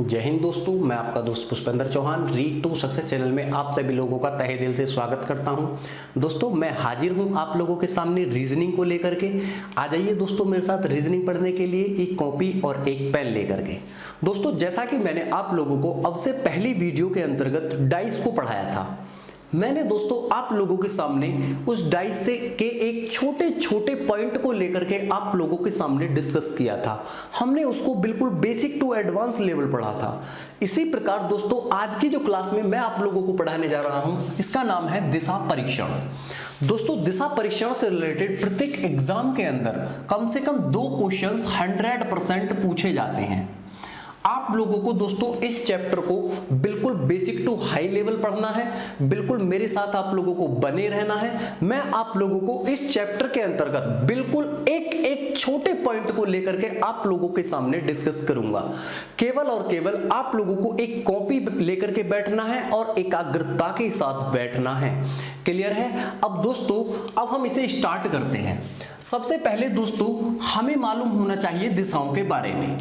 जय हिंद दोस्तों, मैं आपका दोस्त Pushpendra Chauhan read to success channel में आप सभी लोगों का तहे दिल से स्वागत करता हूं। दोस्तों मैं हाजिर हूं आप लोगों के सामने रीजनिंग को लेकर के। आ जाइए दोस्तों मेरे साथ रीजनिंग पढ़ने के लिए एक कॉपी और एक पेन लेकर के। दोस्तों जैसा कि मैंने आप लोगों को अब से पहली वीडियो के अंतर्गत डाइस को पढ़ाया था, मैंने दोस्तों आप लोगों के सामने उस डाइस से के एक छोटे छोटे पॉइंट को लेकर के आप लोगों के सामने डिस्कस किया था। हमने उसको बिल्कुल बेसिक टू एडवांस लेवल पढ़ा था। इसी प्रकार दोस्तों आज की जो क्लास में मैं आप लोगों को पढ़ाने जा रहा हूं, इसका नाम है दिशा परीक्षण। दोस्तों दिशा परीक्षण से रिलेटेड प्रत्येक एग्जाम के अंदर कम से कम 2 क्वेश्चंस 100% पूछे जाते हैं। आप लोगों को दोस्तों इस चैप्टर को बिल्कुल बेसिक टू हाई लेवल पढ़ना है, बिल्कुल मेरे साथ आप लोगों को बने रहना है। मैं आप लोगों को इस चैप्टर के अंतर्गत बिल्कुल एक एक छोटे पॉइंट को लेकर के आप लोगों के सामने डिस्कस करूंगा। केवल और केवल आप लोगों को एक कॉपी लेकर के बैठना है और एकाग्रता के साथ बैठना है। क्लियर है? अब दोस्तों अब हम इसे स्टार्ट करते हैं। सबसे पहले दोस्तों हमें मालूम होना चाहिए दिशाओं के बारे में।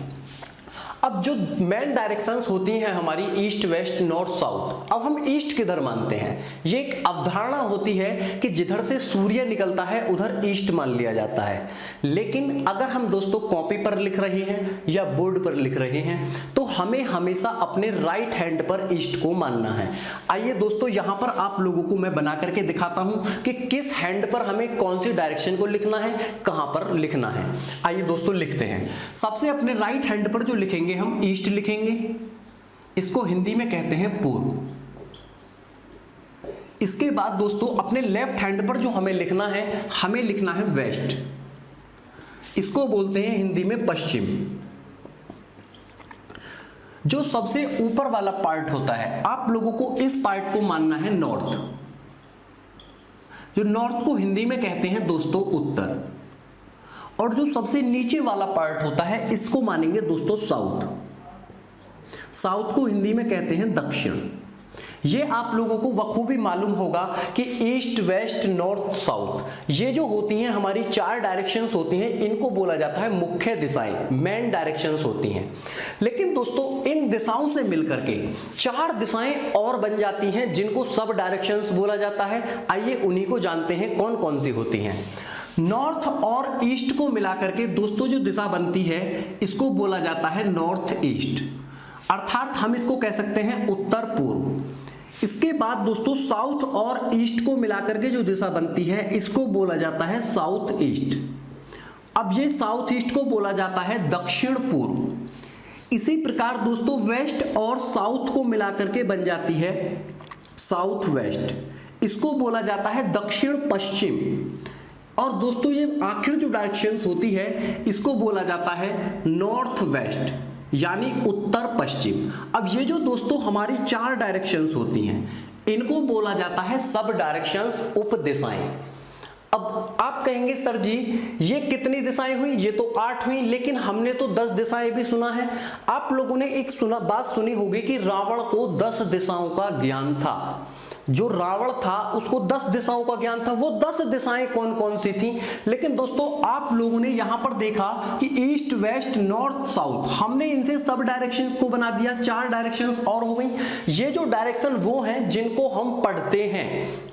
अब जो मेन डायरेक्शंस होती हैं हमारी ईस्ट वेस्ट नॉर्थ साउथ, अब हम ईस्ट किधर मानते हैं, ये एक अवधारणा होती है कि जिधर से सूर्य निकलता है उधर ईस्ट मान लिया जाता है। लेकिन अगर हम दोस्तों कॉपी पर लिख रहे हैं या बोर्ड पर लिख रहे हैं तो हमें हमेशा अपने राइट हैंड पर ईस्ट को मानना है। आइए दोस्तों यहां पर आप लोगों को मैं बना करके दिखाता हूं कि किस हैंड पर हमें कौन सी डायरेक्शन को लिखना है, कहां पर लिखना है। आइए दोस्तों लिखते हैं। सबसे अपने राइट हैंड पर जो लिखेंगे हम ईस्ट लिखेंगे, इसको हिंदी में कहते हैं पूर्व। इसके बाद दोस्तों अपने लेफ्ट हैंड पर जो हमें लिखना है, हमें लिखना है वेस्ट। इसको बोलते हैं हिंदी में पश्चिम। जो सबसे ऊपर वाला पार्ट होता है आप लोगों को इस पार्ट को मानना है नॉर्थ। जो नॉर्थ को हिंदी में कहते हैं दोस्तों उत्तर। और जो सबसे नीचे वाला पार्ट होता है इसको मानेंगे दोस्तों साउथ। साउथ को हिंदी में कहते हैं दक्षिण। ये आप लोगों को बखूबी मालूम होगा कि ईस्ट वेस्ट नॉर्थ साउथ ये जो होती हैं हमारी 4 डायरेक्शंस होती हैं, इनको बोला जाता है मुख्य दिशाएं, मेन डायरेक्शंस होती हैं। लेकिन दोस्तों इन दिशाओं से मिलकर के 4 दिशाएं और बन जाती हैं जिनको सब डायरेक्शंस बोला जाता है। आइए उन्हीं को जानते हैं कौन कौन सी होती हैं। नॉर्थ और ईस्ट को मिलाकर के दोस्तों जो दिशा बनती है इसको बोला जाता है नॉर्थ ईस्ट, अर्थात हम इसको कह सकते हैं उत्तर पूर्व। इसके बाद दोस्तों साउथ और ईस्ट को मिलाकर के जो दिशा बनती है इसको बोला जाता है साउथ ईस्ट। अब ये साउथ ईस्ट को बोला जाता है दक्षिण पूर्व। इसी प्रकार दोस्तों वेस्ट और साउथ को मिलाकर के बन जाती है साउथ वेस्ट, इसको बोला जाता है दक्षिण पश्चिम। और दोस्तों ये आखिर जो डायरेक्शंस होती है इसको बोला जाता है नॉर्थ वेस्ट, यानी उत्तर पश्चिम। अब ये जो दोस्तों हमारी 4 डायरेक्शंस होती हैं इनको बोला जाता है सब डायरेक्शंस, उप दिशाएं। अब आप कहेंगे सर जी ये कितनी दिशाएं हुई, ये तो 8 हुई, लेकिन हमने तो 10 दिशाएं भी सुना है। आप लोगों ने एक बात सुनी होगी कि रावण को 10 दिशाओं का ज्ञान था। जो रावण था उसको 10 दिशाओं का ज्ञान था। वो 10 दिशाएं कौन कौन सी थी? लेकिन दोस्तों आप लोगों ने यहां पर देखा कि ईस्ट वेस्ट नॉर्थ साउथ, हमने इनसे सब डायरेक्शंस को बना दिया, 4 डायरेक्शंस और हो गई। ये जो डायरेक्शन वो हैं जिनको हम पढ़ते हैं,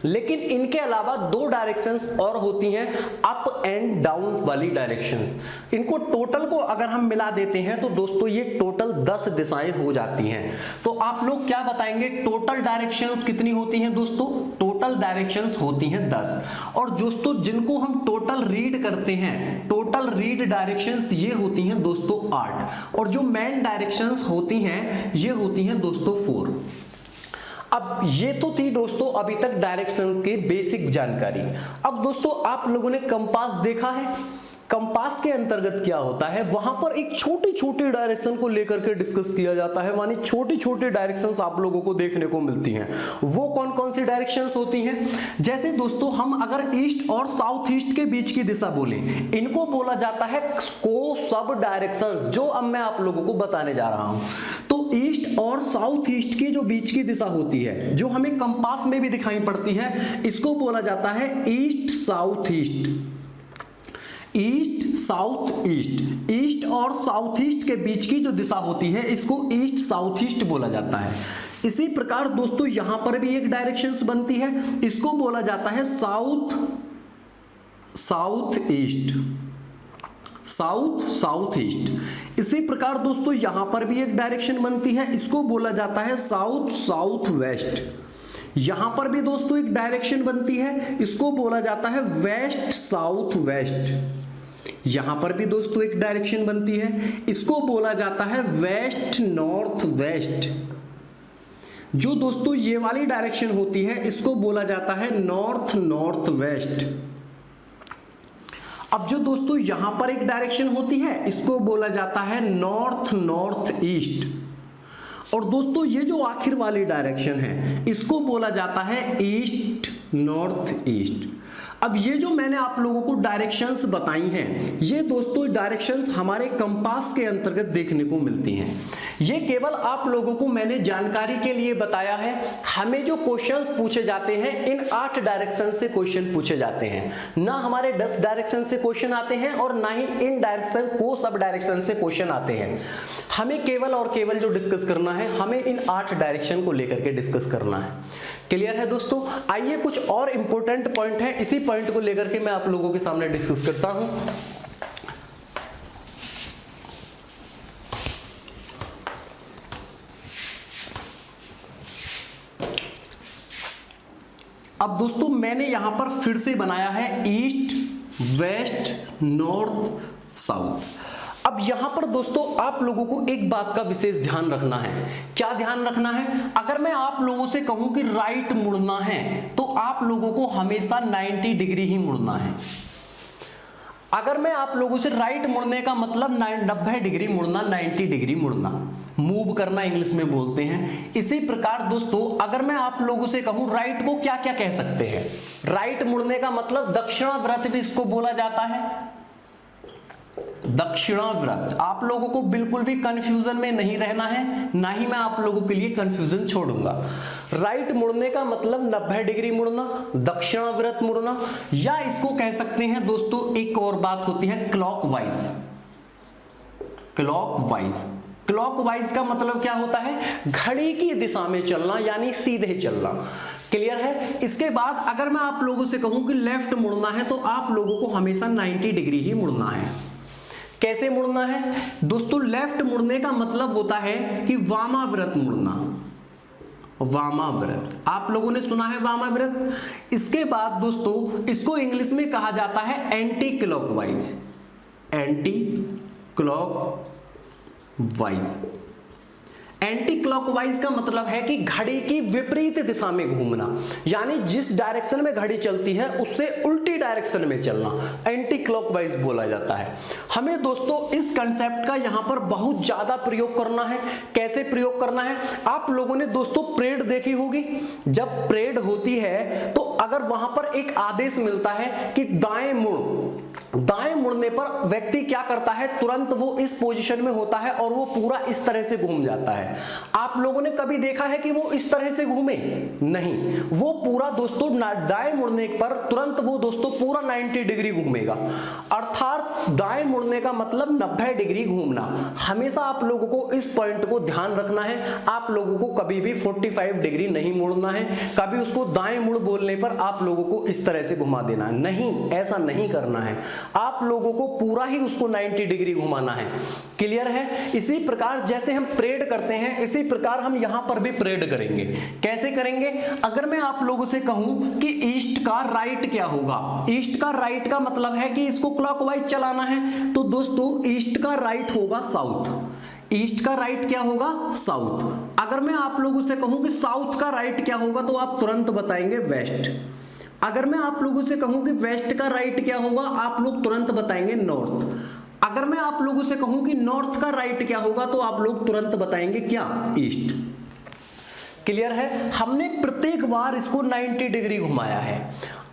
लेकिन इनके अलावा 2 डायरेक्शंस और होती हैं अप एंड डाउन वाली डायरेक्शन। इनको टोटल को अगर हम मिला देते हैं तो दोस्तों ये टोटल 10 दिशाएं हो जाती हैं। तो आप लोग क्या बताएंगे टोटल डायरेक्शंस कितनी होती हैं? दोस्तों टोटल डायरेक्शंस होती हैं 10। और दोस्तों जिनको हम टोटल रीड करते हैं, टोटल रीड डायरेक्शंस ये होती हैं दोस्तों 8। और जो मेन डायरेक्शंस होती हैं ये होती हैं दोस्तों 4। अब ये तो थी दोस्तों अभी तक डायरेक्शन की बेसिक जानकारी। अब दोस्तों आप लोगों ने कंपास देखा है। कंपास के अंतर्गत क्या होता है, वहां पर एक छोटी छोटी डायरेक्शन को लेकर के डिस्कस किया जाता है, मानी छोटी छोटी डायरेक्शंस आप लोगों को देखने को मिलती हैं। वो कौन कौन सी डायरेक्शंस होती हैं? जैसे दोस्तों हम अगर ईस्ट और साउथ ईस्ट के बीच की दिशा बोलें, इनको बोला जाता है को सब डायरेक्शंस, जो अब मैं आप लोगों को बताने जा रहा हूं। तो ईस्ट और साउथ ईस्ट की जो बीच की दिशा होती है, जो हमें कंपास में भी दिखाई पड़ती है, इसको बोला जाता है east south east. East south east, east और साउथ ईस्ट के बीच की जो दिशा होती है इसको ईस्ट साउथ ईस्ट बोला जाता है। इसी प्रकार दोस्तों यहां पर भी एक डायरेक्शंस बनती है, इसको बोला जाता है south south east, south south east. इसी प्रकार दोस्तों यहां पर भी एक डायरेक्शन बनती है, इसको बोला जाता है साउथ साउथ वेस्ट। यहां पर भी दोस्तों एक डायरेक्शन बनती है, इसको बोला जाता है वेस्ट साउथ वेस्ट। यहां पर भी दोस्तों एक डायरेक्शन बनती है, इसको बोला जाता है वेस्ट नॉर्थ वेस्ट। जो दोस्तों ये वाली डायरेक्शन होती है इसको बोला जाता है नॉर्थ नॉर्थ वेस्ट। अब जो दोस्तों यहां पर एक डायरेक्शन होती है इसको बोला जाता है नॉर्थ नॉर्थ ईस्ट। और दोस्तों ये जो आखिर वाली डायरेक्शन है इसको बोला जाता है ईस्ट नॉर्थ ईस्ट। अब ये जो मैंने आप लोगों को डायरेक्शंस बताई हैं ये दोस्तों डायरेक्शंस हमारे कंपास के अंतर्गत देखने को मिलती हैं। ये केवल आप लोगों को मैंने जानकारी के लिए बताया है। हमें जो क्वेश्चंस पूछे जाते हैं इन 8 डायरेक्शन से क्वेश्चन पूछे जाते हैं, ना हमारे 10 डायरेक्शन से क्वेश्चन आते हैं और ना ही इन डायरेक्शन को सब डायरेक्शन से क्वेश्चन आते हैं। हमें केवल और केवल जो डिस्कस करना है हमें इन 8 डायरेक्शन को लेकर के डिस्कस करना है। क्लियर है दोस्तों? आइए कुछ और इंपॉर्टेंट पॉइंट है, इसी पॉइंट को लेकर के मैं आप लोगों के सामने डिस्कस करता हूं। अब दोस्तों मैंने यहां पर फिर से बनाया है ईस्ट वेस्ट नॉर्थ साउथ। अब यहां पर दोस्तों आप लोगों को एक बात का विशेष ध्यान रखना है। क्या ध्यान रखना है? अगर मैं आप लोगों से कहूं कि राइट मुड़ना है तो आप लोगों को हमेशा 90 डिग्री ही मुड़ना है। अगर मैं आप लोगों से राइट मुड़ने का मतलब 90 डिग्री मुड़ना, 90 डिग्री मुड़ना, मूव करना इंग्लिश में बोलते हैं। इसी प्रकार दोस्तों अगर मैं आप लोगों से कहूं राइट को क्या क्या कह सकते हैं? राइट मुड़ने का मतलब दक्षिणाव्रत भी इसको बोला जाता है, दक्षिणाव्रत। आप लोगों को बिल्कुल भी कंफ्यूजन में नहीं रहना है, ना ही मैं आप लोगों के लिए कंफ्यूजन छोड़ूंगा। राइट मुड़ने का मतलब 90 डिग्री मुड़ना, दक्षिणाव्रत मुड़ना, या इसको कह सकते हैं दोस्तों एक और बात होती है क्लॉकवाइज। क्लॉकवाइज, क्लॉकवाइज का मतलब क्या होता है? घड़ी की दिशा में चलना, यानी सीधे चलना। क्लियर है? इसके बाद अगर मैं आप लोगों से कहूं कि लेफ्ट मुड़ना है तो आप लोगों को हमेशा 90 डिग्री ही मुड़ना है। कैसे मुड़ना है दोस्तों? लेफ्ट मुड़ने का मतलब होता है कि वामाव्रत मुड़ना, वामाव्रत। आप लोगों ने सुना है वामाव्रत। इसके बाद दोस्तों इसको इंग्लिश में कहा जाता है anti clockwise, anti clockwise. Anti clockwise का मतलब है कि घड़ी की विपरीत दिशा में घूमना, यानी जिस डायरेक्शन में घड़ी चलती है उससे उल्टी डायरेक्शन में चलना, एंटी क्लॉकवाइज बोला जाता है। हमें दोस्तों इस कंसेप्ट का यहां पर बहुत ज्यादा प्रयोग करना है। कैसे प्रयोग करना है? आप लोगों ने दोस्तों परेड देखी होगी। जब परेड होती है तो अगर वहां पर एक आदेश मिलता है कि दाएं मुड़, दाएं मुड़ने पर व्यक्ति क्या करता है? तुरंत वो इस पोजीशन में होता है और वो पूरा इस तरह से घूम जाता है। आप लोगों ने कभी देखा है कि वो इस तरह से घूमे? नहीं, वो पूरा दोस्तों दाएं मुड़ने पर तुरंत वो दोस्तों पूरा 90 डिग्री घूमेगा। अर्थात दाएं मुड़ने का मतलब 90 डिग्री घूमना। हमेशा आप लोगों को इस पॉइंट को ध्यान रखना है। आप लोगों को कभी भी 45 डिग्री नहीं मुड़ना है। कभी उसको दाएं मुड़ बोलने पर आप लोगों को इस तरह से घुमा देना है, नहीं, ऐसा नहीं करना है। आप लोगों को पूरा ही उसको 90 डिग्री घुमाना है। क्लियर है? इसी प्रकार जैसे हम परेड करते हैं इसी प्रकार हम यहां पर भी परेड करेंगे। कैसे करेंगे? अगर मैं आप लोगों से कहूं कि ईस्ट का राइट क्या होगा? ईस्ट का राइट का मतलब है कि इसको क्लॉकवाइज चलाना है, तो दोस्तों ईस्ट का राइट होगा साउथ। ईस्ट का राइट क्या होगा? साउथ। अगर मैं आप लोगों से कहूं कि साउथ का राइट क्या होगा तो आप तुरंत बताएंगे वेस्ट। अगर मैं आप लोगों से कहूं कि वेस्ट का राइट क्या होगा आप लोग तुरंत बताएंगे नॉर्थ। अगर मैं आप लोगों से कहूं कि नॉर्थ का राइट क्या होगा तो आप लोग तुरंत बताएंगे क्या? ईस्ट। क्लियर है? हमने प्रत्येक बार इसको 90 डिग्री घुमाया है।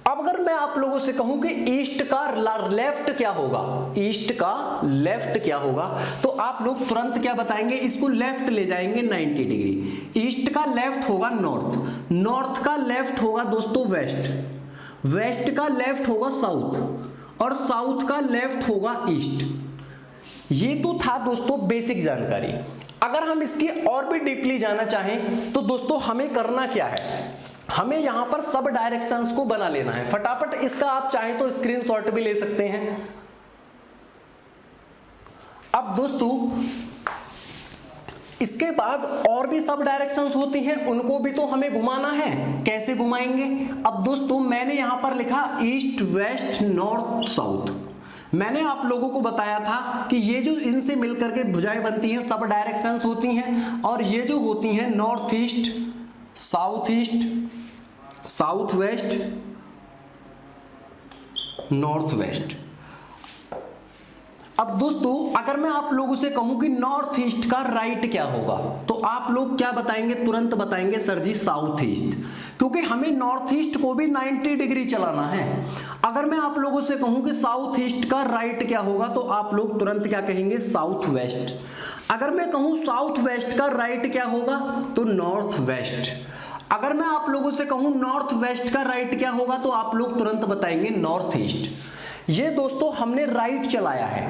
अब अगर मैं आप लोगों से कहूं कि ईस्ट का लेफ्ट क्या होगा, ईस्ट का लेफ्ट क्या होगा, तो आप लोग तुरंत क्या बताएंगे? इसको लेफ्ट ले जाएंगे 90 डिग्री। ईस्ट का लेफ्ट होगा नॉर्थ, नॉर्थ का लेफ्ट होगा दोस्तों वेस्ट, वेस्ट का लेफ्ट होगा साउथ, और साउथ का लेफ्ट होगा ईस्ट। ये तो था दोस्तों बेसिक जानकारी। अगर हम इसकी और भी डीपली जाना चाहें तो दोस्तों हमें करना क्या है, हमें यहां पर सब डायरेक्शंस को बना लेना है। फटाफट इसका आप चाहें तो स्क्रीनशॉट भी ले सकते हैं। अब दोस्तों इसके बाद और भी सब डायरेक्शंस होती हैं, उनको भी तो हमें घुमाना है। कैसे घुमाएंगे? अब दोस्तों मैंने यहां पर लिखा ईस्ट वेस्ट नॉर्थ साउथ। मैंने आप लोगों को बताया था कि ये जो इनसे मिलकर के भुजाएं बनती हैं सब डायरेक्शंस होती हैं, और ये जो होती हैं north east, south east, south west, north west. अब दोस्तों अगर मैं आप लोगों से कहूं कि नॉर्थ ईस्ट का राइट क्या होगा, तो आप लोग क्या बताएंगे? तुरंत बताएंगे सर जी साउथ ईस्ट, क्योंकि हमें नॉर्थ ईस्ट को भी 90 डिग्री चलाना है। अगर मैं आप लोगों से कहूं कि साउथ ईस्ट का राइट क्या होगा, तो आप लोग तुरंत क्या कहेंगे? South west. अगर मैं कहूं साउथ वेस्ट का राइट क्या होगा, तो नॉर्थ वेस्ट। अगर मैं आप लोगों से कहूं नॉर्थ वेस्ट का राइट क्या होगा, तो आप लोग तुरंत बताएंगे नॉर्थ ईस्ट। ये दोस्तों हमने राइट चलाया है,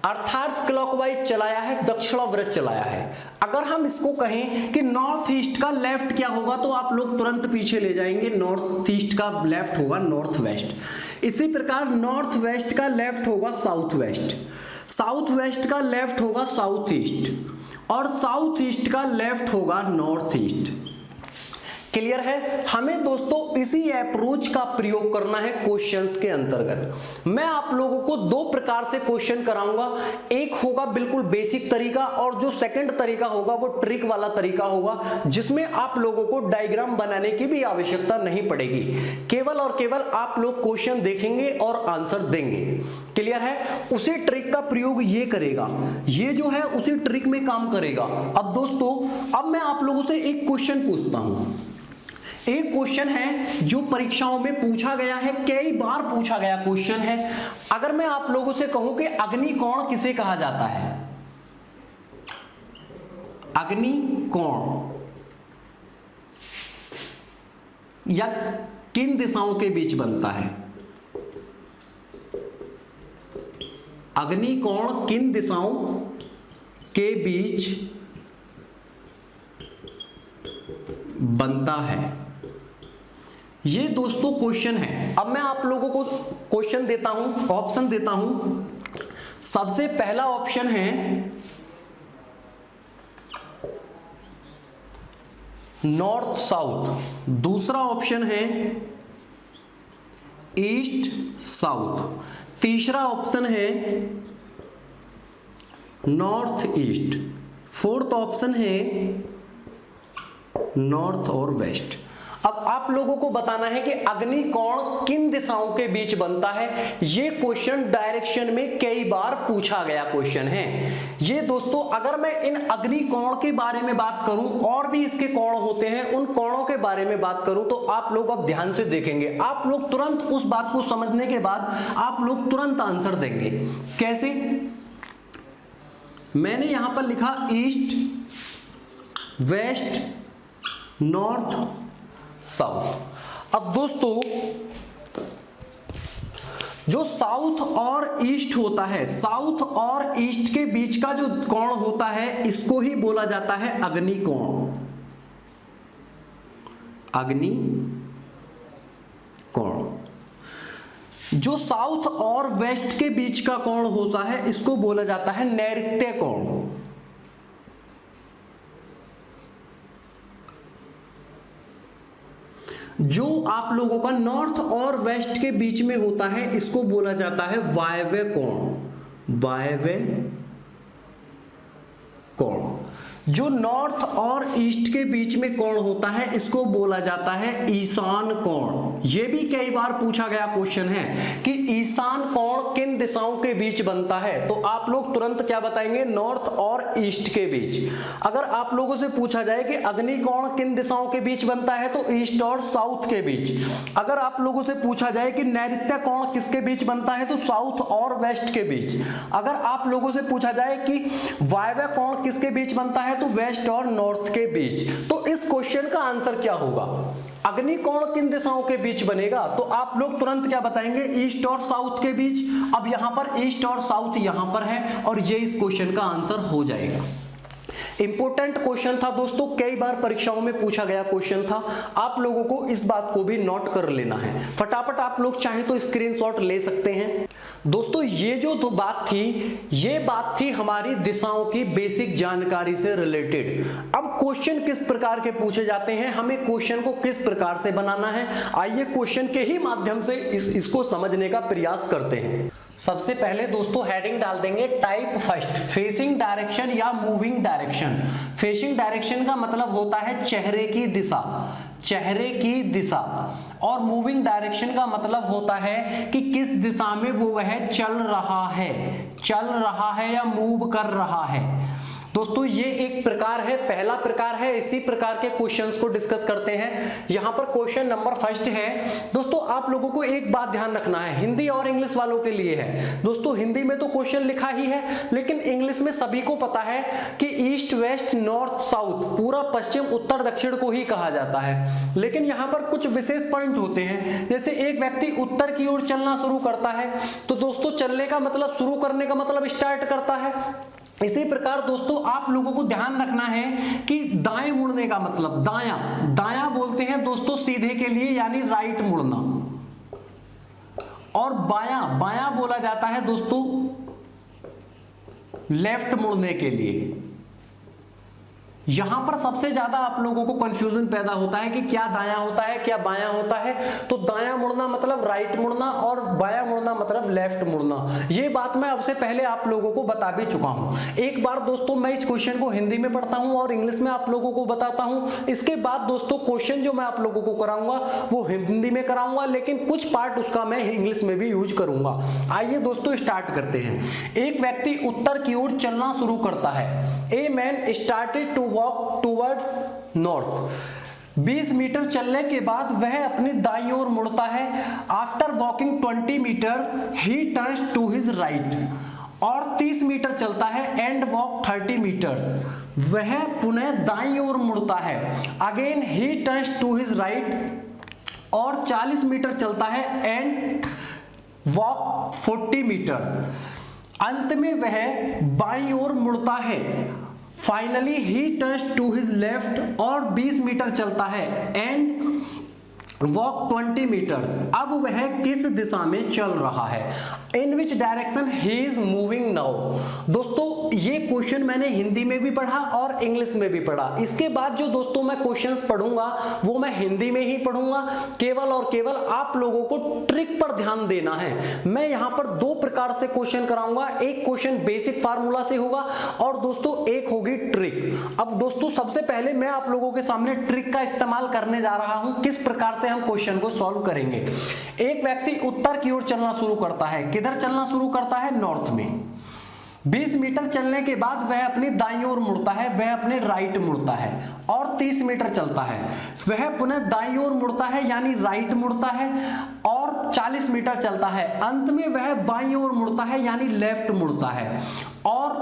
अर्थात क्लॉकवाइज चलाया है, दक्षिणावर्त चलाया है। अगर हम इसको कहें कि नॉर्थ ईस्ट का लेफ्ट क्या होगा, तो आप लोग तुरंत पीछे ले जाएंगे, नॉर्थ ईस्ट का लेफ्ट होगा नॉर्थ वेस्ट। इसी प्रकार नॉर्थ वेस्ट का लेफ्ट होगा साउथ वेस्ट, साउथ वेस्ट का लेफ्ट होगा साउथ ईस्ट, और साउथ ईस्ट का लेफ्ट होगा नॉर्थ ईस्ट। क्लियर है? हमें दोस्तों इसी अप्रोच का प्रयोग करना है क्वेश्चंस के अंतर्गत। मैं आप लोगों को दो प्रकार से क्वेश्चन कराऊंगा, एक होगा बिल्कुल बेसिक तरीका, और जो सेकंड तरीका होगा वो ट्रिक वाला तरीका होगा, जिसमें आप लोगों को डायग्राम बनाने की भी आवश्यकता नहीं पड़ेगी। केवल और केवल आप लोग क्वेश्चन देखेंगे और आंसर देंगे। क्लियर है? उसी ट्रिक का प्रयोग ये करेगा, ये जो है उसी ट्रिक में काम करेगा। अब दोस्तों अब मैं आप लोगों से एक क्वेश्चन पूछता हूं। एक क्वेश्चन है जो परीक्षाओं में पूछा गया है, कई बार पूछा गया क्वेश्चन है। अगर मैं आप लोगों से कहूं कि अग्निकोण किसे कहा जाता है, अग्निकोण या किन दिशाओं के बीच बनता है, अग्निकोण किन दिशाओं के बीच बनता है, ये दोस्तों क्वेश्चन है। अब मैं आप लोगों को क्वेश्चन देता हूं, ऑप्शन देता हूं। सबसे पहला ऑप्शन है नॉर्थ साउथ, दूसरा ऑप्शन है ईस्ट साउथ, तीसरा ऑप्शन है नॉर्थ ईस्ट, फोर्थ ऑप्शन है नॉर्थ और वेस्ट। अब आप लोगों को बताना है कि अग्निकोण किन दिशाओं के बीच बनता है। ये क्वेश्चन डायरेक्शन में कई बार पूछा गया क्वेश्चन है। ये दोस्तों अगर मैं इन अग्निकोण के बारे में बात करूं, और भी इसके कोण होते हैं, उन कोणों के बारे में बात करूं, तो आप लोग अब ध्यान से देखेंगे। आप लोग तुरंत उस बात को समझने के बाद आप लोग तुरंत आंसर देंगे। कैसे? मैंने यहां पर लिखा ईस्ट वेस्ट नॉर्थ साउथ। अब दोस्तों जो साउथ और ईस्ट होता है, साउथ और ईस्ट के बीच का जो कोण होता है, इसको ही बोला जाता है अग्निकोण, अग्निकोण। जो साउथ और वेस्ट के बीच का कोण होता है, इसको बोला जाता है नैऋत्य कोण। जो आप लोगों का नॉर्थ और वेस्ट के बीच में होता है, इसको बोला जाता है वायव्य कोण, वायव्य कोण। जो नॉर्थ और ईस्ट के बीच में कोण होता है, इसको बोला जाता है ईशान कोण। यह भी कई बार पूछा गया क्वेश्चन है कि ईशान कोण किन दिशाओं के बीच बनता है, तो आप लोग तुरंत क्या बताएंगे? नॉर्थ और ईस्ट के बीच। अगर आप लोगों से पूछा जाए कि अग्निकोण किन दिशाओं के बीच बनता है, तो ईस्ट और साउथ के बीच। अगर आप लोगों से पूछा जाए कि नैऋत्य कोण किसके बीच बनता है, तो साउथ और वेस्ट के बीच। अगर आप लोगों से पूछा जाए कि वायव्य कोण किसके बीच बनता है, तो वेस्ट और नॉर्थ के बीच। तो इस क्वेश्चन का आंसर क्या होगा? अग्निकोण किन दिशाओं के बीच बनेगा? तो आप लोग तुरंत क्या बताएंगे? ईस्ट और साउथ के बीच। अब यहां पर ईस्ट और साउथ यहां पर है और ये इस क्वेश्चन का आंसर हो जाएगा। इंपॉर्टेंट क्वेश्चन था दोस्तों, कई बार परीक्षाओं में पूछा गया क्वेश्चन था, आप लोगों को इस बात को भी नोट कर लेना है। फटाफट आप लोग चाहे तो स्क्रीनशॉट ले सकते हैं। दोस्तों ये जो तो बात थी, ये बात थी हमारी दिशाओं की बेसिक जानकारी से रिलेटेड। अब क्वेश्चन किस प्रकार के पूछे जाते हैं, हमें क्वेश्चन को किस प्रकार से बनाना है, आइए क्वेश्चन के ही माध्यम से इसको समझने का प्रयास करते हैं। सबसे पहले दोस्तों हेडिंग डाल देंगे टाइप फर्स्ट, फेसिंग डायरेक्शन या मूविंग डायरेक्शन। फेसिंग डायरेक्शन का मतलब होता है चेहरे की दिशा, चेहरे की दिशा, और मूविंग डायरेक्शन का मतलब होता है कि किस दिशा में वो वह चल रहा है या मूव कर रहा है। दोस्तों ये एक प्रकार है, पहला प्रकार है। इसी प्रकार के क्वेश्चंस को डिस्कस करते हैं। यहां पर क्वेश्चन नंबर फर्स्ट है। दोस्तों आप लोगों को एक बात ध्यान रखना है, हिंदी और इंग्लिश वालों के लिए है। दोस्तों हिंदी में तो क्वेश्चन लिखा ही है, लेकिन इंग्लिश में सभी को पता है कि ईस्ट वेस्ट नॉर्थ साउथ, पूरा पश्चिम उत्तर दक्षिण को ही कहा जाता है। लेकिन यहाँ पर कुछ विशेष पॉइंट होते हैं, जैसे एक व्यक्ति उत्तर की ओर चलना शुरू करता है तो दोस्तों चलने का मतलब, शुरू करने का मतलब स्टार्ट करता है। इसी प्रकार दोस्तों आप लोगों को ध्यान रखना है कि दाएं मुड़ने का मतलब, दायां बोलते हैं दोस्तों सीधे के लिए, यानी राइट मुड़ना, और बायां बोला जाता है दोस्तों लेफ्ट मुड़ने के लिए। यहां पर सबसे ज्यादा आप लोगों को कंफ्यूजन पैदा होता है कि क्या दायां होता है क्या बायां होता है। तो दायां मुड़ना मतलब राइट मुड़ना और बायां मुड़ना मतलब लेफ्ट मुड़ना। ये बात मैं अब से पहले आप लोगों को बता भी चुका हूं। एक बार दोस्तों मैं इस क्वेश्चन को हिंदी में पढ़ता हूं और इंग्लिश में आप लोगों को बताता हूं। इसके बाद दोस्तों क्वेश्चन जो मैं आप लोगों को कराऊंगा वो हिंदी में कराऊंगा, लेकिन कुछ पार्ट उसका मैं इंग्लिश में भी यूज करूंगा। आइए दोस्तों स्टार्ट करते हैं। एक व्यक्ति उत्तर की ओर चलना शुरू करता है। A man started to walk towards north. 20 metre चलने के बाद वह अपनी दाईं ओर मुड़ता है। After walking 20 metres he turns to his right. और 30 मीटर चलता है एंड वॉक 30 मीटर्स। वह पुनः दाईं ओर मुड़ता है। Again he turns to his right. और 40 मीटर चलता है एंड वॉक 40 मीटर्स। अंत में वह बाईं ओर मुड़ता है। Finally he turns to his left और 20 मीटर चलता है एंड वॉक 20 मीटर्स। अब वह किस दिशा में चल रहा है? In which direction he is moving now. दोस्तों ये क्वेश्चन मैंने हिंदी में भी पढ़ा और इंग्लिश में भी पढ़ा। इसके बाद जो दोस्तों मैं क्वेश्चंस पढ़ूंगा वो मैं हिंदी में ही पढ़ूंगा। केवल और केवल आप लोगों को ट्रिक पर ध्यान देना है। मैं यहाँ पर दो प्रकार से क्वेश्चन कराऊंगा। एक क्वेश्चन बेसिक फार्मूला से होगा और दोस्तों एक होगी ट्रिक। अब दोस्तों सबसे पहले मैं आप लोगों के सामने ट्रिक का इस्तेमाल करने जा रहा हूं, किस प्रकार से हम क्वेश्चन को सॉल्व करेंगे। एक व्यक्ति उत्तर की ओर चलना शुरू करता है। किधर चलना शुरू करता है? नॉर्थ में। 20 मीटर चलने के बाद वह अपनी दाईं ओर मुड़ता है, वह अपने राइट मुड़ता है। और 30 मीटर चलता है, वह पुनः दाईं ओर मुड़ता है यानी राइट मुड़ता है। और 40 मीटर चलता है, अंत में वह बाईं ओर मुड़ता है यानी लेफ्ट मुड़ता है। और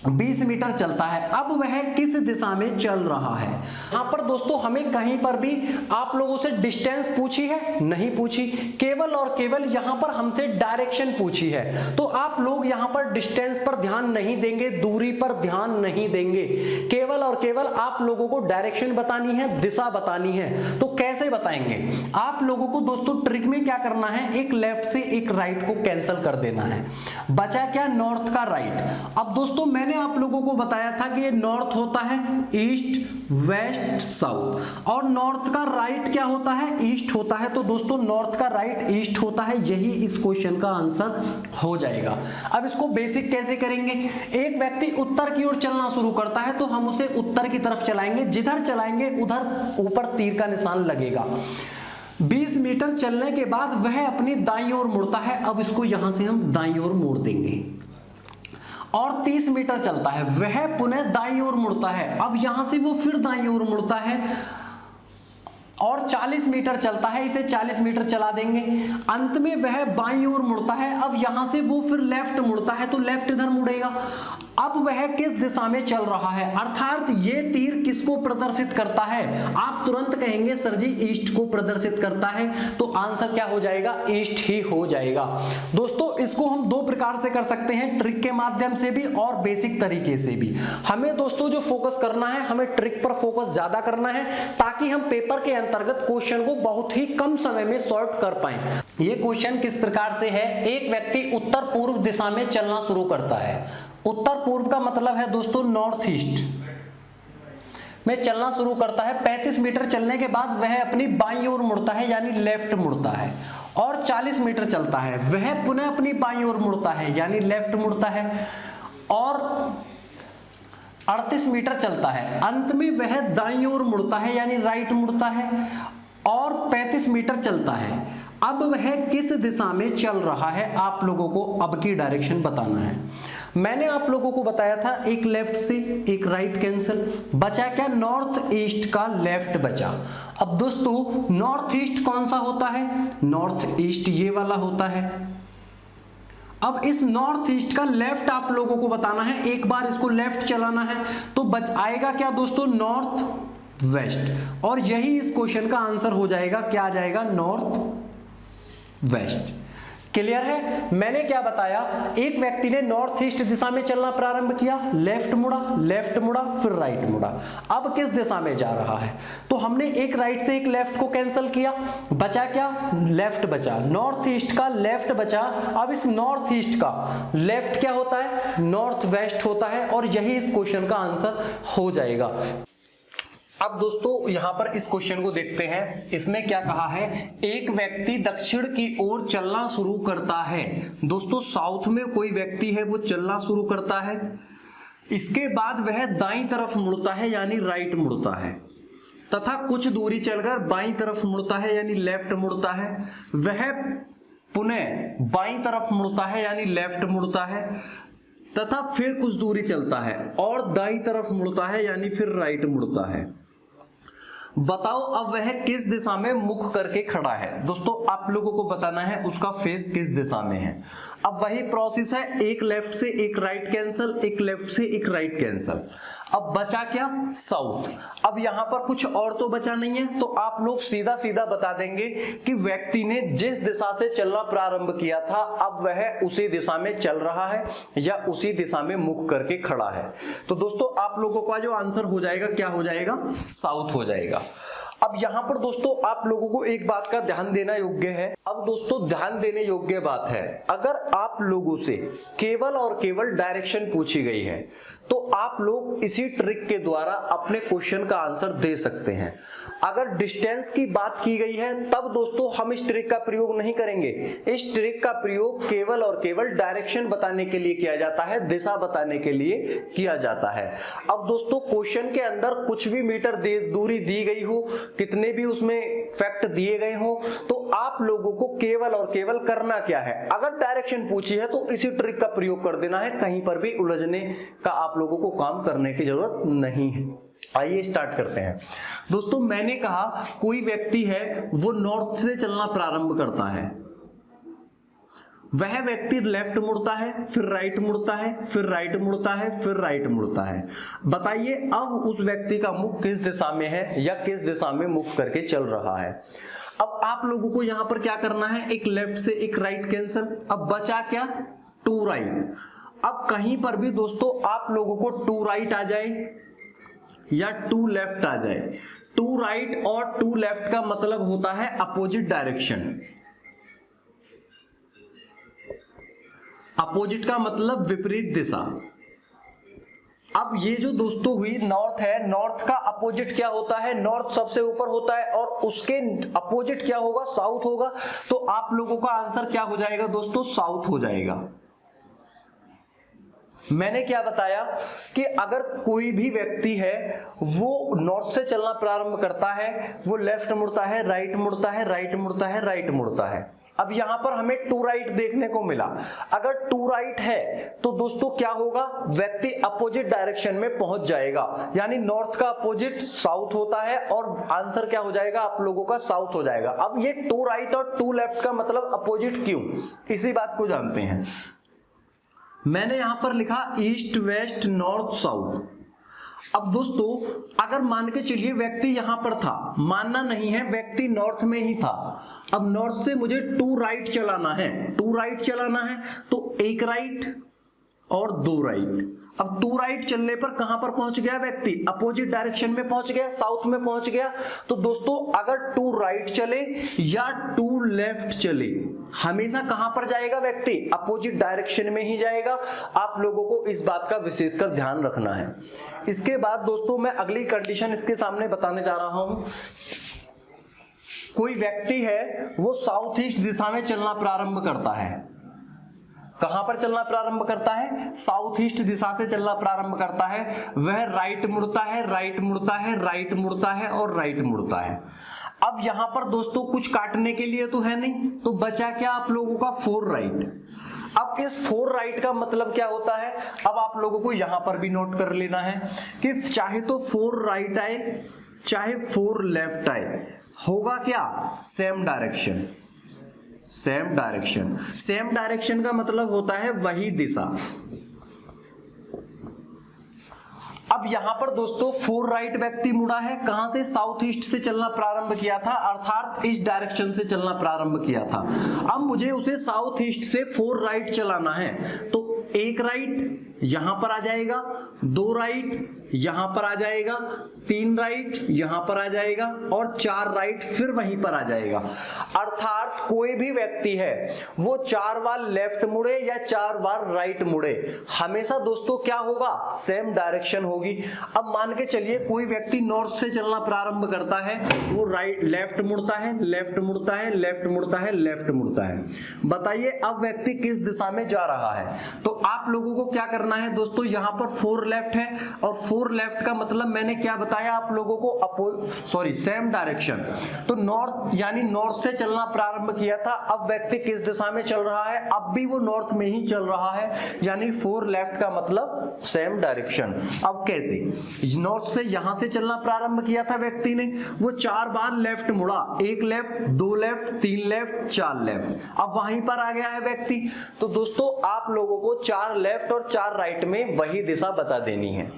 20 मीटर चलता है। अब वह किस दिशा में चल रहा है? यहां पर दोस्तों हमें कहीं पर भी आप लोगों से डिस्टेंस पूछी है? नहीं पूछी। केवल और केवल यहां पर हमसे डायरेक्शन पूछी है। तो आप लोग यहां पर डिस्टेंस पर ध्यान नहीं देंगे, दूरी पर ध्यान नहीं देंगे। केवल और केवल आप लोगों को डायरेक्शन बतानी है, दिशा बतानी है। तो कैसे बताएंगे? आप लोगों को दोस्तों ट्रिक में क्या करना है, एक लेफ्ट से एक राइट को कैंसिल कर देना है। बचा क्या? नॉर्थ का राइट। अब दोस्तों मैंने आप लोगों को बताया था कि ये नॉर्थ होता है ईस्ट वेस्ट साउथ, और नॉर्थ का राइट क्या होता है? ईस्ट होता है। तो दोस्तों नॉर्थ का राइट ईस्ट होता है। यही इस क्वेश्चन का आंसर हो जाएगा। अब इसको बेसिक कैसे करेंगे? एक व्यक्ति उत्तर की ओर चलना शुरू करता है तो हम उसे उत्तर की तरफ चलाएंगे। जिधर चलाएंगे उधर ऊपर तीर का निशान लगेगा। 20 मीटर चलने के बाद वह अपनी दाईं ओर मुड़ता है। अब इसको यहां से हम दाईं ओर मोड़ देंगे। और 30 मीटर चलता है, वह पुनः दाईं ओर मुड़ता है। अब यहां से वो फिर दाईं ओर मुड़ता है। और 40 मीटर चलता है, इसे 40 मीटर चला देंगे, अंत में वह बाईं ओर मुड़ता है। अब यहां से वो फिर लेफ्ट मुड़ता है तो लेफ्ट इधर मुड़ेगा। अब वह किस दिशा में चल रहा है, अर्थात ये तीर किसको प्रदर्शित करता है? आप तुरंत कहेंगे सर जी ईस्ट को प्रदर्शित करता है, तो आंसर क्या हो जाएगा? ईस्ट ही हो जाएगा। दोस्तों इसको हम दो प्रकार से कर सकते हैं, ट्रिक के माध्यम से भी और बेसिक तरीके से भी। हमें दोस्तों जो फोकस करना है, हमें ट्रिक पर फोकस ज्यादा करना है, ताकि हम पेपर के अंतर्गत क्वेश्चन को बहुत ही कम समय में सॉल्व कर पाए। ये क्वेश्चन किस प्रकार से है? एक व्यक्ति उत्तर पूर्व दिशा में चलना शुरू करता है। उत्तर पूर्व का मतलब है दोस्तों नॉर्थ ईस्ट में चलना शुरू करता है। 35 मीटर चलने के बाद वह अपनी बाईं ओर मुड़ता है, यानी लेफ्ट मुड़ता है, और 40 मीटर चलता है, वह पुनः अपनी बाईं ओर मुड़ता है, यानी लेफ्ट मुड़ता है, और 38 मीटर चलता है, अंत में वह दाईं ओर मुड़ता है, यानी राइट मुड़ता है, और 35 मीटर चलता है। अब वह किस दिशा में चल रहा है, आप लोगों को अब की डायरेक्शन बताना है। मैंने आप लोगों को बताया था एक लेफ्ट से एक राइट कैंसिल, बचा क्या? नॉर्थ ईस्ट का लेफ्ट बचा। अब दोस्तों नॉर्थ ईस्ट कौन सा होता है? नॉर्थ ईस्ट ये वाला होता है। अब इस नॉर्थ ईस्ट का लेफ्ट आप लोगों को बताना है, एक बार इसको लेफ्ट चलाना है तो बच आएगा क्या दोस्तों? नॉर्थ वेस्ट, और यही इस क्वेश्चन का आंसर हो जाएगा। क्या आ जाएगा? North west. क्लियर है? मैंने क्या बताया, एक व्यक्ति ने नॉर्थ ईस्ट दिशा में चलना प्रारंभ किया, लेफ्ट मुड़ा, फिर राइट मुड़ा। अब किस दिशा में जा रहा है? तो हमने एक राइट से एक लेफ्ट को कैंसिल किया, बचा क्या? लेफ्ट बचा, नॉर्थ ईस्ट का लेफ्ट बचा। अब इस नॉर्थ ईस्ट का लेफ्ट क्या होता है? नॉर्थ वेस्ट होता है, और यही इस क्वेश्चन का आंसर हो जाएगा। अब दोस्तों यहां पर इस क्वेश्चन को देखते हैं। इसमें क्या कहा है? एक व्यक्ति दक्षिण की ओर चलना शुरू करता है। दोस्तों साउथ में कोई व्यक्ति है, वो चलना शुरू करता है, इसके बाद वह दाईं तरफ मुड़ता है, यानी राइट मुड़ता है, तथा कुछ दूरी चलकर बाईं तरफ मुड़ता है, यानी लेफ्ट मुड़ता है, वह पुनः बाईं तरफ मुड़ता है, यानी लेफ्ट मुड़ता है, तथा फिर कुछ दूरी चलता है और दाईं तरफ मुड़ता है, यानी फिर राइट मुड़ता है। बताओ अब वह किस दिशा में मुख करके खड़ा है? दोस्तों आप लोगों को बताना है उसका फेस किस दिशा में है। अब वही प्रोसेस है, एक लेफ्ट से एक राइट कैंसल, एक लेफ्ट से एक राइट कैंसल। अब बचा क्या? साउथ। अब यहां पर कुछ और तो बचा नहीं है, तो आप लोग सीधा सीधा बता देंगे कि व्यक्ति ने जिस दिशा से चलना प्रारंभ किया था, अब वह उसी दिशा में चल रहा है या उसी दिशा में मुख करके खड़ा है। तो दोस्तों आप लोगों का जो आंसर हो जाएगा, क्या हो जाएगा? साउथ हो जाएगा। अब यहां पर दोस्तों आप लोगों को एक बात का ध्यान देना योग्य है। अब दोस्तों ध्यान देने योग्य बात है, अगर आप लोगों से केवल और केवल डायरेक्शन पूछी गई है तो आप लोग इसी ट्रिक के द्वारा अपने क्वेश्चन का आंसर दे सकते हैं। अगर डिस्टेंस की बात की गई है तब दोस्तों हम इस ट्रिक का प्रयोग नहीं करेंगे। इस ट्रिक का प्रयोग केवल और केवल डायरेक्शन बताने के लिए किया जाता है, दिशा बताने के लिए किया जाता है। अब दोस्तों क्वेश्चन के अंदर कुछ भी मीटर दूरी दी गई हो, कितने भी उसमें फैक्ट दिए गए हो, तो आप लोगों को केवल और केवल करना क्या है, अगर डायरेक्शन पूछी है तो इसी ट्रिक का प्रयोग कर देना है, कहीं पर भी उलझने का आप लोगों को काम करने की जरूरत नहीं है। आइए स्टार्ट करते हैं। दोस्तों मैंने कहा कोई व्यक्ति है वो नॉर्थ से चलना प्रारंभ करता है, वह व्यक्ति लेफ्ट मुड़ता है, फिर राइट मुड़ता है, फिर राइट मुड़ता है, फिर राइट मुड़ता है। बताइए अब उस व्यक्ति का मुख किस दिशा में है या किस दिशा में मुख करके चल रहा है। अब आप लोगों को यहां पर क्या करना है, एक लेफ्ट से एक राइट कैंसिल, अब बचा क्या? Two right. अब कहीं पर भी दोस्तों आप लोगों को टू राइट आ जाए या टू लेफ्ट आ जाए, टू राइट और टू लेफ्ट का मतलब होता है अपोजिट डायरेक्शन। अपोजिट का मतलब विपरीत दिशा। अब ये जो दोस्तों हुई नॉर्थ है, नॉर्थ का अपोजिट क्या होता है? नॉर्थ सबसे ऊपर होता है और उसके अपोजिट क्या होगा? साउथ होगा। तो आप लोगों का आंसर क्या हो जाएगा दोस्तों? साउथ हो जाएगा। मैंने क्या बताया कि अगर कोई भी व्यक्ति है वो नॉर्थ से चलना प्रारंभ करता है, वो लेफ्ट मुड़ता है, राइट मुड़ता है, राइट मुड़ता है, राइट मुड़ता है, अब यहां पर हमें टू राइट देखने को मिला। अगर टू राइट है तो दोस्तों क्या होगा, व्यक्ति अपोजिट डायरेक्शन में पहुंच जाएगा, यानी नॉर्थ का अपोजिट साउथ होता है और आंसर क्या हो जाएगा आप लोगों का, साउथ हो जाएगा। अब ये टू राइट और टू लेफ्ट का मतलब अपोजिट क्यों, इसी बात को जानते हैं। मैंने यहां पर लिखा ईस्ट वेस्ट नॉर्थ साउथ। अब दोस्तों अगर मान के चलिए व्यक्ति यहां पर था, मानना नहीं है, व्यक्ति नॉर्थ में ही था। अब नॉर्थ से मुझे टू राइट चलाना है, टू राइट चलाना है तो एक राइट और दो राइट। अब टू राइट चलने पर कहां पर पहुंच गया व्यक्ति, अपोजिट डायरेक्शन में पहुंच गया, साउथ में पहुंच गया। तो दोस्तों अगर टू राइट चले या टू लेफ्ट चले, हमेशा कहां पर जाएगा व्यक्ति, अपोजिट डायरेक्शन में ही जाएगा। आप लोगों को इस बात का विशेषकर ध्यान रखना है। इसके बाद दोस्तों मैं अगली कंडीशन इसके सामने बताने जा रहा हूं। कोई व्यक्ति है वो साउथ ईस्ट दिशा में चलना प्रारंभ करता है। कहां पर चलना प्रारंभ करता है, साउथ ईस्ट दिशा से चलना प्रारंभ करता है। वह राइट मुड़ता है, राइट मुड़ता है, राइट मुड़ता है और राइट मुड़ता है। अब यहां पर दोस्तों कुछ काटने के लिए तो है नहीं, तो बचा क्या आप लोगों का, फोर राइट। अब इस फोर राइट का मतलब क्या होता है, अब आप लोगों को यहां पर भी नोट कर लेना है कि चाहे तो फोर राइट आए चाहे फोर लेफ्ट आए, होगा क्या, same direction. Same direction, same direction का मतलब होता है वही दिशा। अब यहां पर दोस्तों फोर राइट व्यक्ति मुड़ा है, कहां से, साउथ ईस्ट से चलना प्रारंभ किया था, अर्थात इस डायरेक्शन से चलना प्रारंभ किया था। अब मुझे उसे साउथ ईस्ट से फोर राइट चलाना है, तो एक राइट यहां पर आ जाएगा, दो राइट यहां पर आ जाएगा, तीन राइट यहां पर आ जाएगा और चार राइट फिर वहीं पर आ जाएगा। अर्थात कोई भी व्यक्ति है वो चार बार लेफ्ट मुड़े या चार बार राइट मुड़े, हमेशा दोस्तों क्या होगा, सेम डायरेक्शन होगी। अब मान के चलिए कोई व्यक्ति नॉर्थ से चलना प्रारंभ करता है, वो राइट लेफ्ट मुड़ता है, लेफ्ट मुड़ता है, लेफ्ट मुड़ता है, लेफ्ट मुड़ता है। बताइए अब व्यक्ति किस दिशा में जा रहा है। तो आप लोगों को क्या करना है दोस्तों, यहां पर फोर लेफ्ट है और फोर लेफ्ट का मतलब मैंने क्या बताया आप लोगों को, सेम डायरेक्शन। तो नॉर्थ यानी नॉर्थ से चलना प्रारंभ किया था, अब व्यक्ति किस दिशा में चल रहा है, अब भी वो नॉर्थ में ही चल रहा है, यानी फोर लेफ्ट का मतलब सेम डायरेक्शन। अब कैसे, नॉर्थ से यहां से चलना प्रारंभ किया था व्यक्ति ने, वो चार बार लेफ्ट मुड़ा, एक लेफ्ट, दो लेफ्ट, तीन लेफ्ट, चार लेफ्ट, अब वहीं पर आ गया है व्यक्ति। तो दोस्तों आप लोगों को चार लेफ्ट और चार राइट में वही दिशा बता देनी है।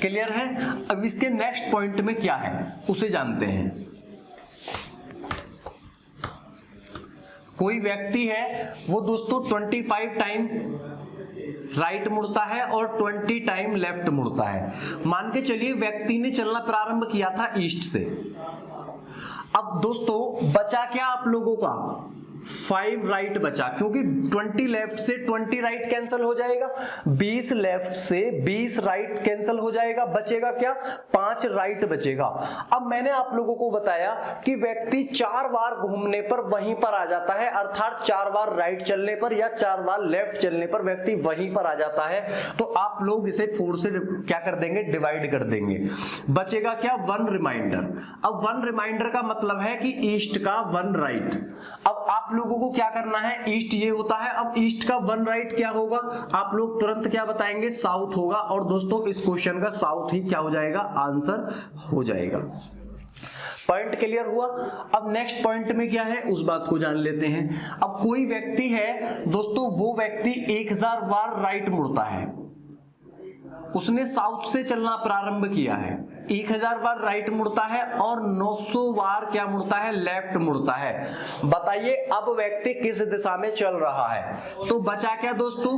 क्लियर है। अब इसके नेक्स्ट पॉइंट में क्या है उसे जानते हैं। कोई व्यक्ति है वो दोस्तों 25 टाइम राइट मुड़ता है और 20 टाइम लेफ्ट मुड़ता है। मान के चलिए व्यक्ति ने चलना प्रारंभ किया था ईस्ट से। अब दोस्तों बचा क्या आप लोगों का, 5 राइट बचा, क्योंकि 20 लेफ्ट से 20 राइट कैंसिल हो जाएगा, 20 लेफ्ट से 20 राइट कैंसिल हो जाएगा, बचेगा क्या, 5 राइट बचेगा। अब मैंने आप लोगों को बताया कि व्यक्ति 4 बार घूमने पर वहीं पर आ जाता है, अर्थात 4 बार राइट चलने पर या 4 बार लेफ्ट चलने पर व्यक्ति वहीं पर आ जाता है। तो आप लोग इसे 4 से क्या कर देंगे, डिवाइड कर देंगे, बचेगा क्या, 1 रिमाइंडर। अब 1 रिमाइंडर का मतलब है कि ईस्ट का 1 राइट। अब आप लोगों को क्या करना है, ईस्ट ये होता है, अब ईस्ट का 1 राइट क्या होगा, आप लोग तुरंत क्या बताएंगे, साउथ होगा। और दोस्तों इस क्वेश्चन का साउथ ही क्या हो जाएगा, आंसर हो जाएगा। पॉइंट क्लियर हुआ। अब नेक्स्ट पॉइंट में क्या है उस बात को जान लेते हैं। अब कोई व्यक्ति है दोस्तों, वो व्यक्ति 1000 बार राइट मुड़ता है, उसने साउथ से चलना प्रारंभ किया है, 1000 बार राइट मुड़ता है और 900 बार क्या मुड़ता है, लेफ्ट मुड़ता है। बताइए अब व्यक्ति किस दिशा में चल रहा है। तो बचा क्या दोस्तों,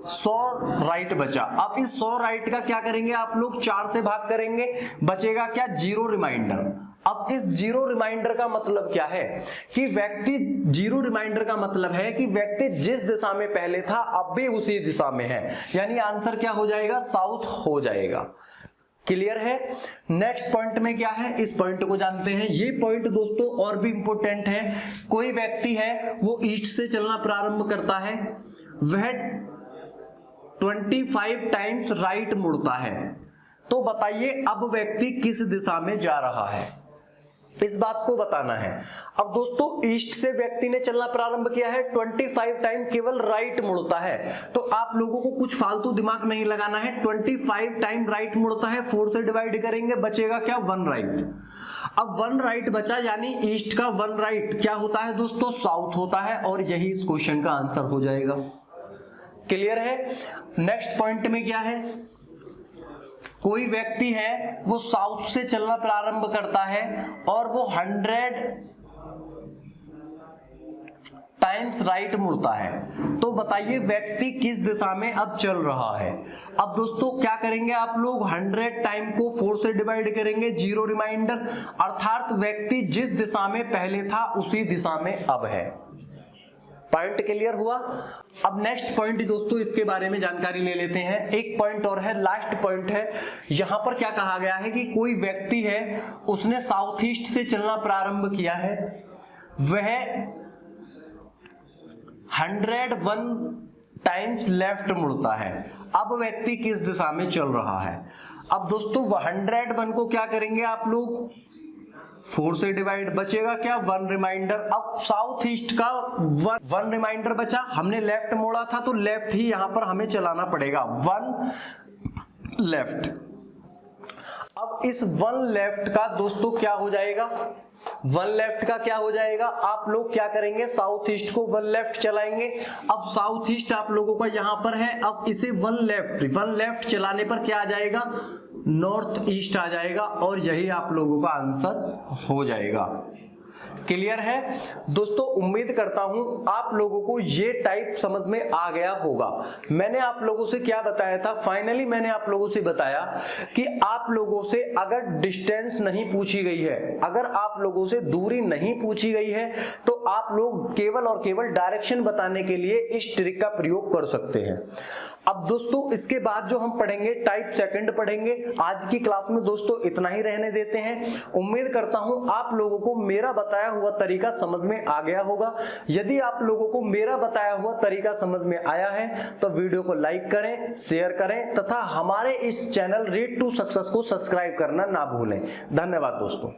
100 राइट बचा। अब इस 100 राइट का क्या करेंगे आप लोग, 4 से भाग करेंगे, बचेगा क्या, 0 रिमाइंडर। अब इस 0 रिमाइंडर का मतलब क्या है कि व्यक्ति, 0 रिमाइंडर का मतलब है कि व्यक्ति जिस दिशा में पहले था अब भी उसी दिशा में है, यानी आंसर क्या हो जाएगा, साउथ हो जाएगा। क्लियर है। नेक्स्ट पॉइंट में क्या है, इस पॉइंट को जानते हैं। ये पॉइंट दोस्तों और भी इंपॉर्टेंट है। कोई व्यक्ति है वो ईस्ट से चलना प्रारंभ करता है, वह 25 टाइम्स राइट मुड़ता है। तो बताइए अब व्यक्ति किस दिशा में जा रहा है। इस बात को बताना है। अब दोस्तों ईस्ट से व्यक्ति ने चलना प्रारंभ किया है, 25 टाइम केवल राइट मुड़ता है, तो आप लोगों को कुछ फालतू दिमाग नहीं लगाना है। 25 टाइम राइट मुड़ता है, 4 से डिवाइड करेंगे, बचेगा क्या, 1 राइट। अब 1 राइट बचा, यानी ईस्ट का 1 राइट क्या होता है दोस्तों, साउथ होता है, और यही इस क्वेश्चन का आंसर हो जाएगा। क्लियर है। नेक्स्ट पॉइंट में क्या है, कोई व्यक्ति है वो साउथ से चलना प्रारंभ करता है और वो 100 टाइम्स राइट मुड़ता है, तो बताइए व्यक्ति किस दिशा में अब चल रहा है। अब दोस्तों क्या करेंगे आप लोग, 100 टाइम को 4 से डिवाइड करेंगे, 0 रिमाइंडर, अर्थात व्यक्ति जिस दिशा में पहले था उसी दिशा में अब है। पॉइंट क्लियर हुआ। अब नेक्स्ट पॉइंट दोस्तों इसके बारे में जानकारी ले लेते हैं। एक पॉइंट और है, लास्ट पॉइंट है। यहां पर क्या कहा गया है कि कोई व्यक्ति है उसने साउथ ईस्ट से चलना प्रारंभ किया है, वह 101 टाइम्स लेफ्ट मुड़ता है। अब व्यक्ति किस दिशा में चल रहा है। अब दोस्तों 101 को क्या करेंगे आप लोग, 4 से डिवाइड, बचेगा क्या, 1 रिमाइंडर। अब साउथ ईस्ट का 1 रिमाइंडर बचा, हमने लेफ्ट मोड़ा था तो लेफ्ट ही यहां पर हमें चलाना पड़ेगा, 1 लेफ्ट। अब इस 1 लेफ्ट का दोस्तों क्या हो जाएगा, 1 लेफ्ट का क्या हो जाएगा, आप लोग क्या करेंगे, साउथ ईस्ट को 1 लेफ्ट चलाएंगे। अब साउथ ईस्ट आप लोगों का यहां पर है, अब इसे 1 लेफ्ट चलाने पर क्या आ जाएगा, नॉर्थ ईस्ट आ जाएगा, और यही आप लोगों का आंसर हो जाएगा। क्लियर है दोस्तों। उम्मीद करता हूं आप लोगों को ये टाइप समझ में आ गया होगा। मैंने आप लोगों से क्या बताया था, फाइनली मैंने आप लोगों से बताया कि आप लोगों से अगर डिस्टेंस नहीं पूछी गई है, अगर आप लोगों से दूरी नहीं पूछी गई है, तो आप लोग केवल और केवल डायरेक्शन बताने के लिए इस ट्रिक का प्रयोग कर सकते हैं। अब दोस्तों इसके बाद जो हम पढ़ेंगे टाइप सेकंड पढ़ेंगे। आज की क्लास में दोस्तों इतना ही रहने देते हैं। उम्मीद करता हूं आप लोगों को मेरा बताया हुआ तरीका समझ में आ गया होगा। यदि आप लोगों को मेरा बताया हुआ तरीका समझ में आया है तो वीडियो को लाइक करें, शेयर करें तथा हमारे इस चैनल रीड टू सक्सेस को सब्सक्राइब करना ना भूलें। धन्यवाद दोस्तों।